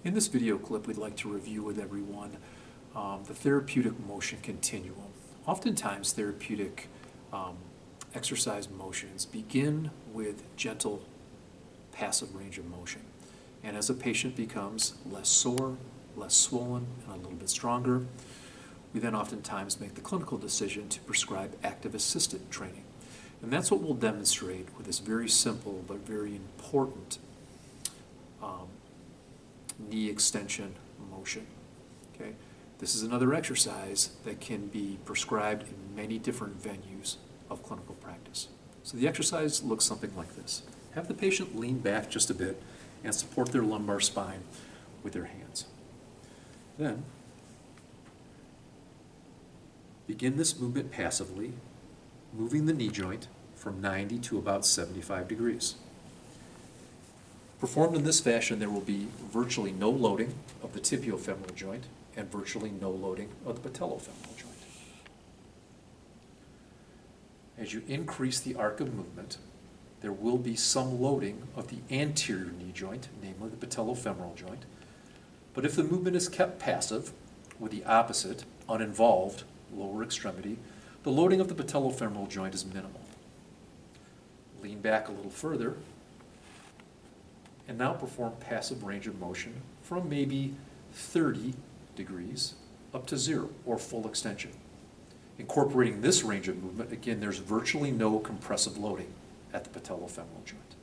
In this video clip, we'd like to review with everyone the therapeutic motion continuum. Oftentimes, therapeutic exercise motions begin with gentle, passive range of motion. And as a patient becomes less sore, less swollen, and a little bit stronger, we then oftentimes make the clinical decision to prescribe active assisted training. And that's what we'll demonstrate with this very simple but very important knee extension motion. Okay? This is another exercise that can be prescribed in many different venues of clinical practice. So the exercise looks something like this. Have the patient lean back just a bit and support their lumbar spine with their hands. Then begin this movement passively, moving the knee joint from 90 to about 75 degrees. Performed in this fashion, there will be virtually no loading of the tibiofemoral joint and virtually no loading of the patellofemoral joint. As you increase the arc of movement, there will be some loading of the anterior knee joint, namely the patellofemoral joint. But if the movement is kept passive with the opposite, uninvolved, lower extremity, the loading of the patellofemoral joint is minimal. Lean back a little further, and now perform passive range of motion from maybe 30 degrees up to 0, or full extension. Incorporating this range of movement, again, there's virtually no compressive loading at the patellofemoral joint.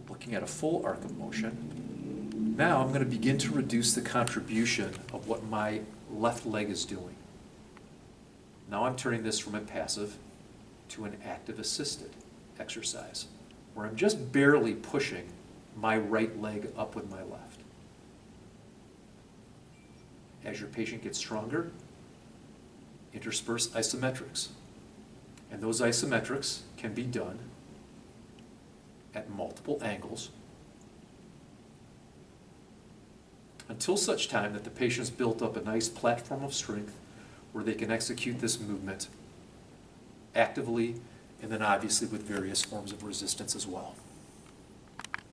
Looking at a full arc of motion, now I'm going to begin to reduce the contribution of what my left leg is doing. Now I'm turning this from a passive to an active assisted exercise, where I'm just barely pushing my right leg up with my left. As your patient gets stronger, intersperse isometrics. And those isometrics can be done at multiple angles until such time that the patient's built up a nice platform of strength where they can execute this movement actively and then obviously with various forms of resistance as well.